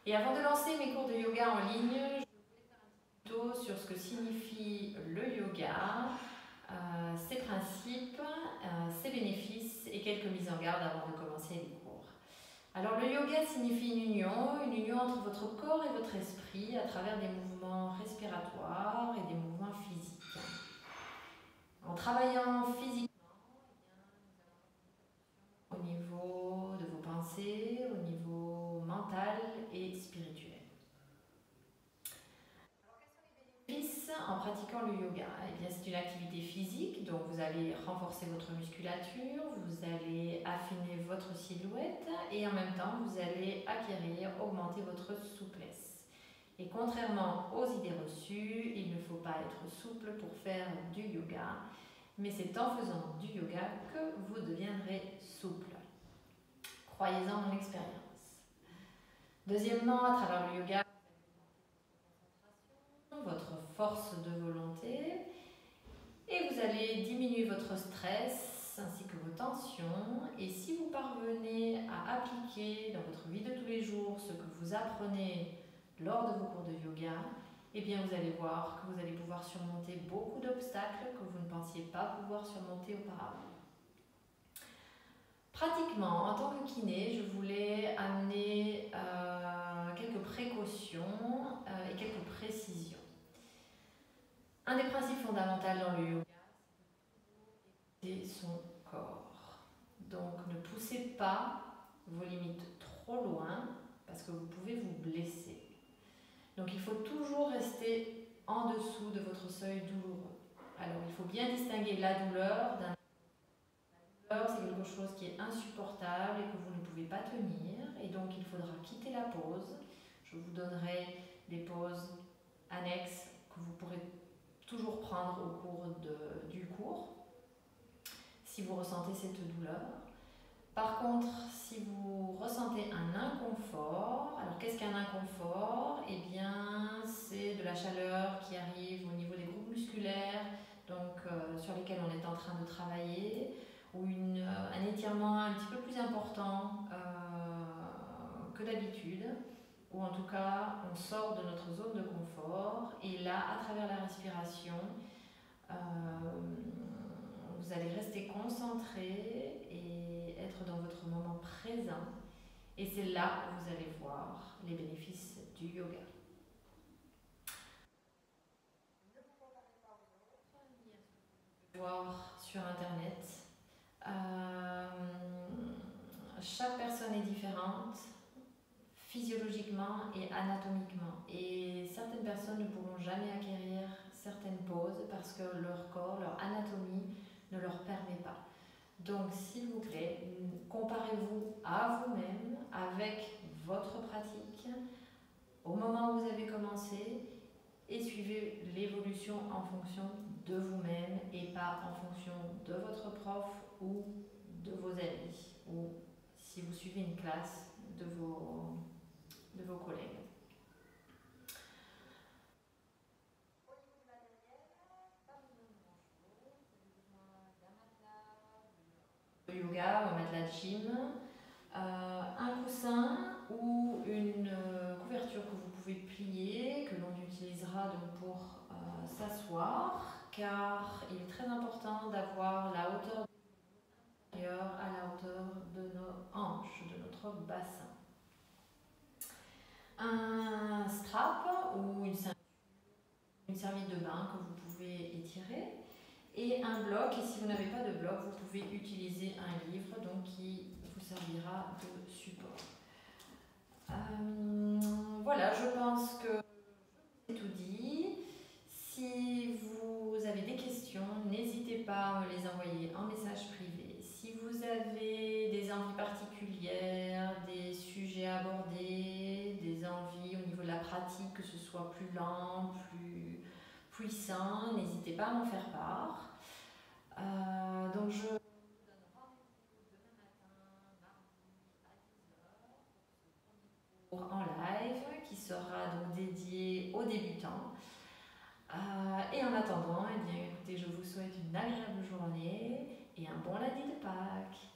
Et avant de lancer mes cours de yoga en ligne, je voulais faire un petit tuto sur ce que signifie le yoga, ses principes, ses bénéfices et quelques mises en garde avant de commencer les cours. Alors le yoga signifie une union entre votre corps et votre esprit à travers des mouvements respiratoires et des mouvements physiques. En travaillant physiquement, au niveau de vos pensées, au niveau mental et spirituel. En pratiquant le yoga, eh bien, c'est une activité physique, donc vous allez renforcer votre musculature, vous allez affiner votre silhouette et en même temps vous allez acquérir, augmenter votre souplesse. Et contrairement aux idées reçues, il ne faut pas être souple pour faire du yoga, mais c'est en faisant du yoga que vous deviendrez souple. Croyez-en mon expérience. Deuxièmement, à travers le yoga, votre force de volonté et vous allez diminuer votre stress ainsi que vos tensions. Et si vous parvenez à appliquer dans votre vie de tous les jours ce que vous apprenez lors de vos cours de yoga, eh bien vous allez voir que vous allez pouvoir surmonter beaucoup d'obstacles que vous ne pensiez pas pouvoir surmonter auparavant. Pratiquement, en tant que kiné, je voulais amener quelques précautions et quelques précisions. Un des principes fondamentaux dans le yoga, c'est son corps. Donc ne poussez pas vos limites trop loin parce que vous pouvez vous blesser. Donc il faut toujours rester en dessous de votre seuil douloureux. Alors il faut bien distinguer la douleur d'un... La douleur, c'est quelque chose qui est insupportable et que vous ne pouvez pas tenir. Et donc il faudra quitter la pause. Je vous donnerai des pauses annexes que vous pourrez toujours prendre au cours du cours si vous ressentez cette douleur. Par contre, si vous ressentez un inconfort, alors qu'est-ce qu'un inconfort? Eh bien, c'est de la chaleur qui arrive au niveau des groupes musculaires, donc sur lesquels on est en train de travailler, ou un étirement un petit peu plus important que d'habitude, ou en tout cas on sort de notre zone de confort et là à travers la respiration vous allez rester concentré et être dans votre moment présent et c'est là où vous allez voir les bénéfices du yoga. Voir sur internet. Chaque personne est différente physiologiquement et anatomiquement. Et certaines personnes ne pourront jamais acquérir certaines poses parce que leur corps, leur anatomie ne leur permet pas. Donc s'il vous plaît, comparez-vous à vous-même avec votre pratique au moment où vous avez commencé et suivez l'évolution en fonction de vous-même et pas en fonction de votre prof ou de vos amis ou si vous suivez une classe de vos collègues. Au niveau du matériel, pas besoin de grand-chose. Vous avez besoin d'un matelas de yoga, un matelas de gym, un coussin ou une couverture que vous pouvez plier, que l'on utilisera donc pour s'asseoir, car il est très important d'avoir la hauteur inférieure à la hauteur de nos hanches, de notre bassin. Un strap ou une serviette de bain que vous pouvez étirer et un bloc, et si vous n'avez pas de bloc vous pouvez utiliser un livre donc, qui vous servira de support. Voilà, je pense que je vous ai tout dit. Si vous avez des questions, n'hésitez pas à me les envoyer en message privé. Si vous avez des envies particulières, des sujets abordés, des envies au niveau de la pratique, que ce soit plus lent, plus puissant, n'hésitez pas à m'en faire part. Donc je vous donne rendez-vous demain matin, mardi à 10h, pour ce premier cours en live qui sera donc dédié aux débutants. Et en attendant, eh bien, écoutez, je vous souhaite une agréable journée et un bon lundi de Pâques.